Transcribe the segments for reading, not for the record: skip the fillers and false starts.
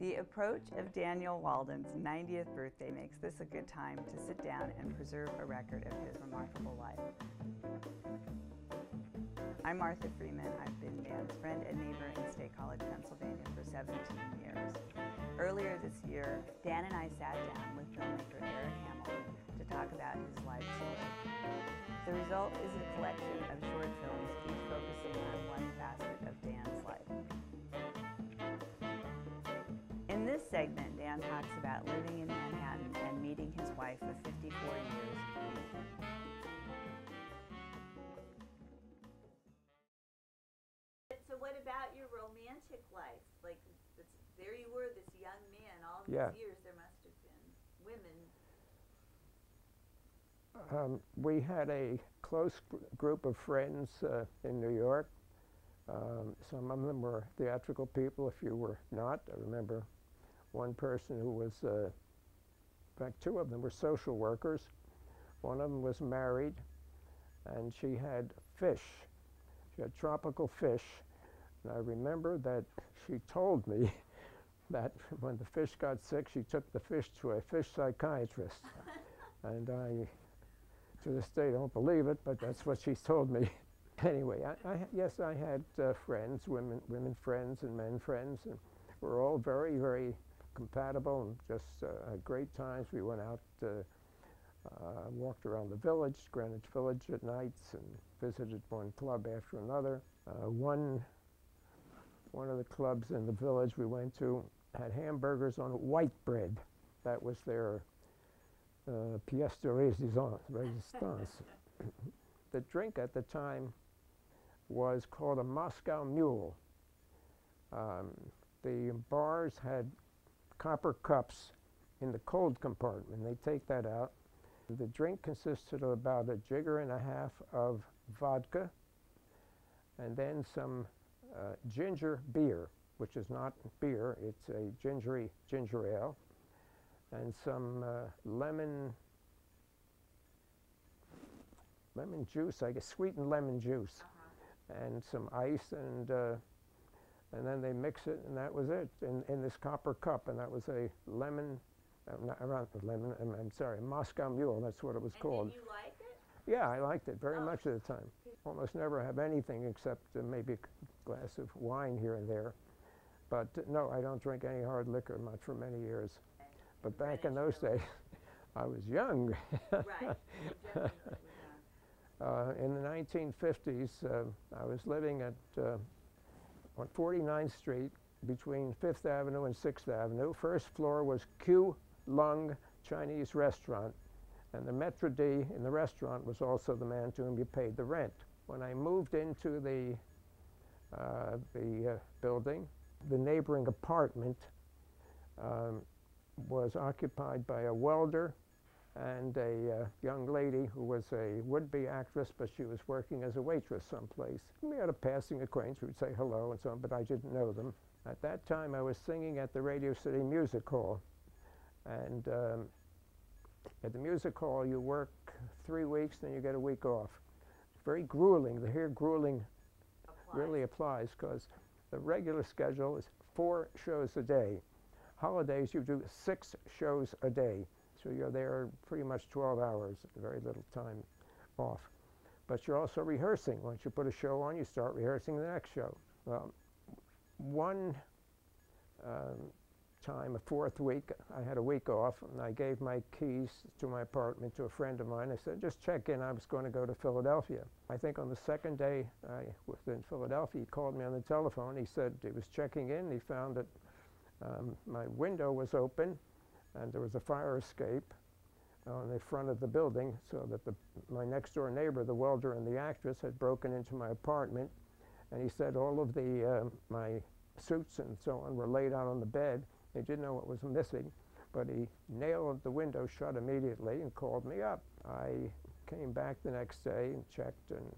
The approach of Daniel Walden's 90th birthday makes this a good time to sit down and preserve a record of his remarkable life. I'm Martha Freeman. I've been Dan's friend and neighbor in State College, Pennsylvania for 17 years. Earlier this year, Dan and I sat down with filmmaker Eric Hamill to talk about his life story. The result is a collection of short films, each focusing on one facet of Dan's life. In this segment, Dan talks about living in Manhattan and meeting his wife of 54 years. So what about your romantic life? Like, there you were, this young man, all these years, there must have been women. We had a close group of friends in New York. Some of them were theatrical people, a few were not. I remember one person who was, in fact, two of them were social workers. One of them was married, and she had fish. She had tropical fish. And I remember that she told me that when the fish got sick, she took the fish to a fish psychiatrist. And I, to this day, don't believe it, but that's what she told me. Anyway, yes, I had friends, women friends and men friends, and we're all very, very compatible and just had great times. We went out, walked around the village, Greenwich Village at nights, and visited one club after another. One of the clubs in the village we went to had hamburgers on white bread. That was their pièce de résistance. The drink at the time was called a Moscow Mule. The bars had copper cups in the cold compartment. They take that out. The drink consisted of about a jigger and a half of vodka, and then some ginger beer, which is not beer, it's a ginger ale, and some lemon juice, I guess, sweetened lemon juice, and some ice, and then they mix it, and that was it, in this copper cup, and that was a Moscow Mule, that's what it was called. And did you like it? Yeah, I liked it very much at the time. Almost never have anything except maybe a glass of wine here and there. But no, I don't drink any hard liquor much for many years. But back in those days, I was young. Right. In the 1950s, I was living at on 49th Street between 5th Avenue and 6th Avenue. First floor was Q Lung Chinese restaurant, and the maître d' in the restaurant was also the man to whom you paid the rent. When I moved into the building, the neighboring apartment was occupied by a welder and a young lady who was a would-be actress, but she was working as a waitress someplace. We had a passing acquaintance. We would say hello and so on, but I didn't know them. At that time, I was singing at the Radio City Music Hall. And at the music hall, you work 3 weeks, then you get a week off. It's very grueling. The here grueling really applies, because the regular schedule is 4 shows a day. Holidays, you do 6 shows a day. So you're there pretty much 12 hours, very little time off. But you're also rehearsing. Once you put a show on, you start rehearsing the next show. One time, a 4th week, I had a week off, and I gave my keys to my apartment to a friend of mine. I said, just check in, I was going to go to Philadelphia. I think on the second day I was in Philadelphia, he called me on the telephone. He said he was checking in, he found that my window was open, and there was a fire escape on the front of the building, so that my next door neighbor, the welder and the actress, had broken into my apartment. And he said all of my suits and so on were laid out on the bed. They didn't know what was missing, but he nailed the window shut immediately and called me up. I came back the next day and checked, and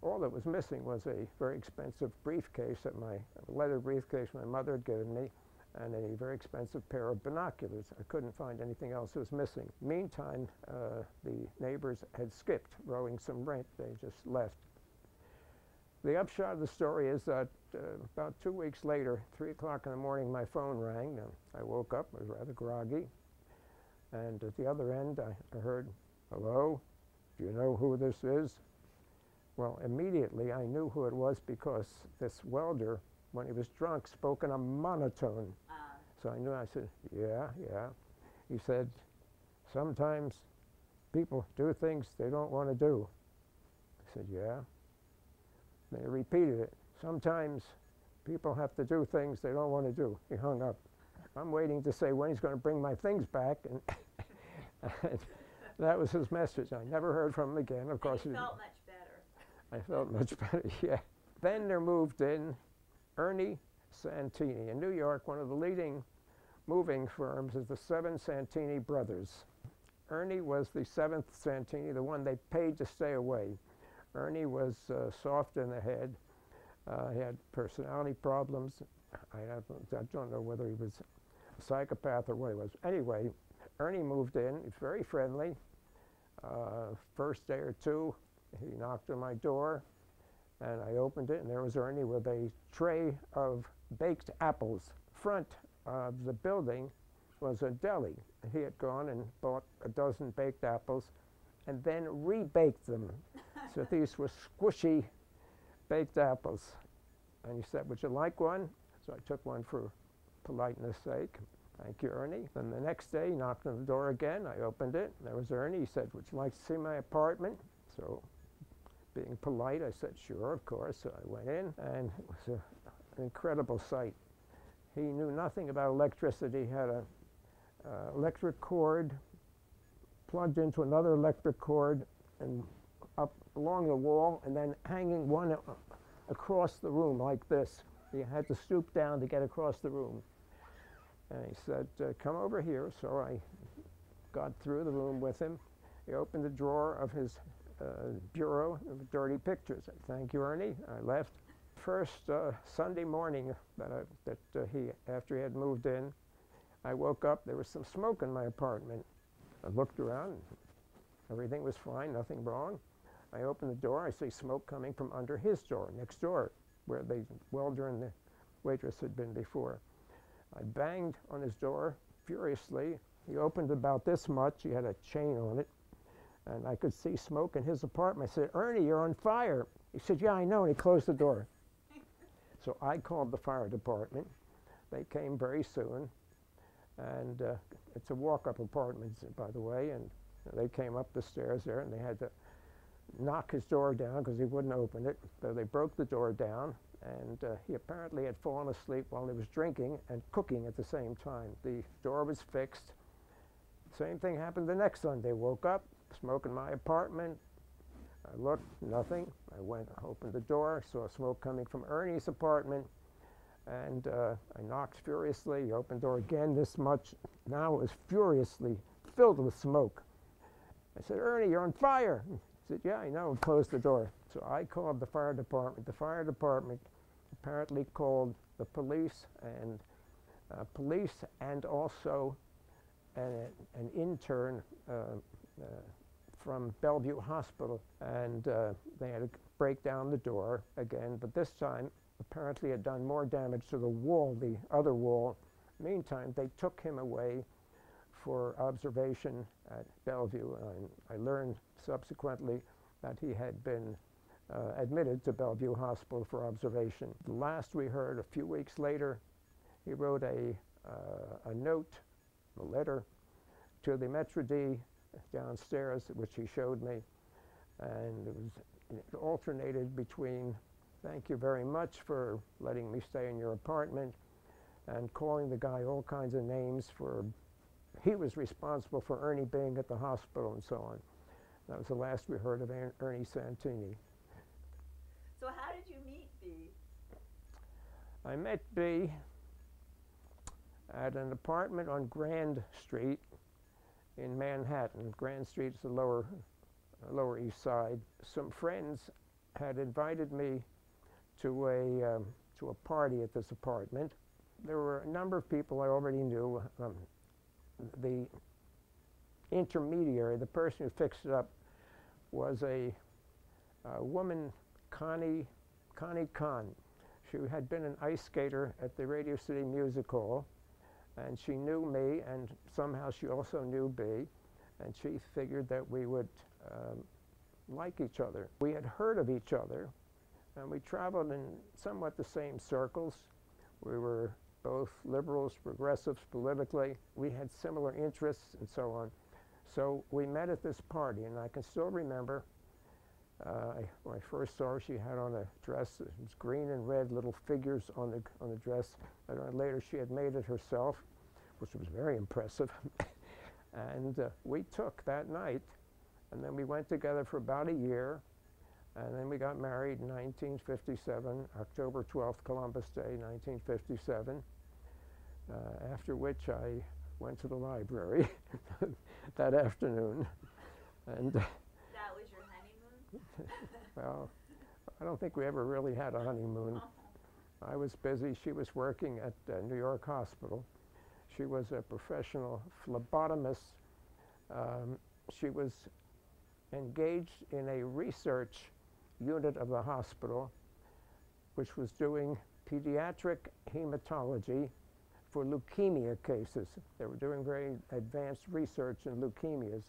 all that was missing was a very expensive briefcase, a leather briefcase my mother had given me, and a very expensive pair of binoculars. I couldn't find anything else that was missing. Meantime, the neighbors had skipped, owing some rent. They just left. The upshot of the story is that about 2 weeks later, 3 o'clock in the morning, my phone rang. I woke up, I was rather groggy, and at the other end I heard, "Hello, do you know who this is?" Well, immediately I knew who it was because this welder, when he was drunk, spoke in a monotone. So I knew. I said, yeah. He said, "Sometimes people do things they don't want to do." I said, "Yeah." Then he repeated it. "Sometimes people have to do things they don't want to do." He hung up. I'm waiting to say when he's going to bring my things back, and that was his message. I never heard from him again. Of course, you felt much better. I felt much better, yeah. Then there moved in Ernie Santini. In New York, one of the leading moving firms is the Seven Santini brothers. Ernie was the seventh Santini, the one they paid to stay away. Ernie was soft in the head. He had personality problems. I don't know whether he was a psychopath or what he was. Anyway, Ernie moved in. He's very friendly. First day or two, he knocked on my door, and I opened it, and there was Ernie with a tray of baked apples. Front of the building was a deli. He had gone and bought a dozen baked apples and then rebaked them. So these were squishy baked apples. And he said, "Would you like one?" So I took one for politeness sake. "Thank you, Ernie." Then the next day, he knocked on the door again. I opened it. There was Ernie. He said, "Would you like to see my apartment?" So being polite, I said, "Sure, of course." So I went in, and it was an incredible sight. He knew nothing about electricity. He had an electric cord plugged into another electric cord and up along the wall, and then hanging one across the room like this. He had to stoop down to get across the room. And he said, "Come over here." So I got through the room with him. He opened the drawer of his bureau of dirty pictures. I said, "Thank you, Ernie." I left. First Sunday morning after he had moved in, I woke up. There was some smoke in my apartment. I looked around. Everything was fine, nothing wrong. I opened the door. I see smoke coming from under his door, next door, where the welder and the waitress had been before. I banged on his door furiously. He opened about this much. He had a chain on it, and I could see smoke in his apartment. I said, "Ernie, you're on fire." He said, "Yeah, I know," and he closed the door. So I called the fire department. They came very soon, and it's a walk-up apartment, by the way, and they came up the stairs there, and they had to knock his door down because he wouldn't open it. So they broke the door down, and he apparently had fallen asleep while he was drinking and cooking at the same time. The door was fixed. Same thing happened the next Sunday. Woke up, smoke in my apartment. I looked, nothing. I went, opened the door, saw smoke coming from Ernie's apartment, and I knocked furiously. He opened the door again this much. Now it was furiously filled with smoke. I said, "Ernie, you're on fire." He said, "Yeah, I know," and closed the door. So I called the fire department. The fire department apparently called the police and also an intern from Bellevue Hospital, and they had to break down the door again, but this time apparently had done more damage to the wall, the other wall. Meantime, they took him away for observation at Bellevue, and I learned subsequently that he had been admitted to Bellevue Hospital for observation. The last we heard, a few weeks later, he wrote a note, a letter, to the Maître D' downstairs, which he showed me, and it alternated between "Thank you very much for letting me stay in your apartment," and calling the guy all kinds of names for he was responsible for Ernie being at the hospital and so on. That was the last we heard of Ernie Santini. So how did you meet B? I met B at an apartment on Grand Street in Manhattan. Grand Street is the lower East Side. Some friends had invited me to a party at this apartment. There were a number of people I already knew. The intermediary, the person who fixed it up, was a woman, Connie Kahn. She had been an ice skater at the Radio City Music Hall, and she knew me, and somehow she also knew Bea, and she figured that we would like each other. We had heard of each other, and we traveled in somewhat the same circles. We were both liberals, progressives politically. We had similar interests and so on. So we met at this party, and I can still remember when I first saw her, she had on a dress. It was green and red little figures on the dress. And later she had made it herself, which was very impressive. And we took that night, and then we went together for about a year, and then we got married in 1957, October 12th, Columbus Day, 1957, after which I went to the library that afternoon. And that was your honeymoon? well, I don't think we ever really had a honeymoon. I was busy. She was working at New York Hospital. She was a professional phlebotomist. She was engaged in a research unit of the hospital, which was doing pediatric hematology for leukemia cases. They were doing very advanced research in leukemias,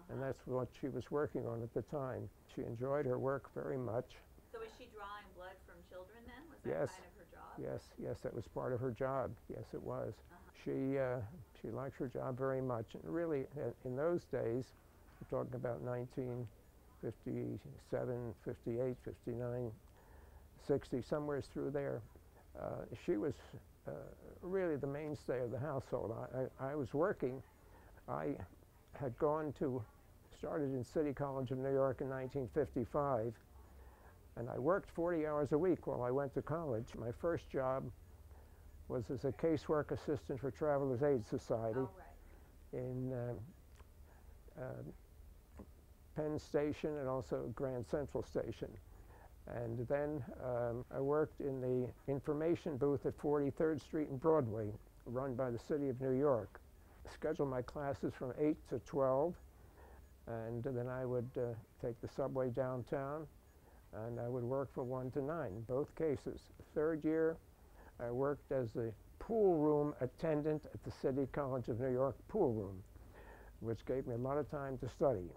and that's what she was working on at the time. She enjoyed her work very much. So was she drawing blood from children then? Was Yes. that kind of her job? Yes, that was part of her job. Yes, it was. She liked her job very much. And really, in those days, we're talking about 1957, 58, 59, 60, somewhere through there, she was really the mainstay of the household. I was working. I had started in City College of New York in 1955, and I worked 40 hours a week while I went to college. My first job was as a casework assistant for Travelers Aid Society in Penn Station and also Grand Central Station. And then I worked in the information booth at 43rd Street and Broadway, run by the City of New York. I scheduled my classes from 8 to 12, and then I would take the subway downtown, and I would work from 1 to 9, in both cases. Third year, I worked as the pool room attendant at the City College of New York pool room, which gave me a lot of time to study.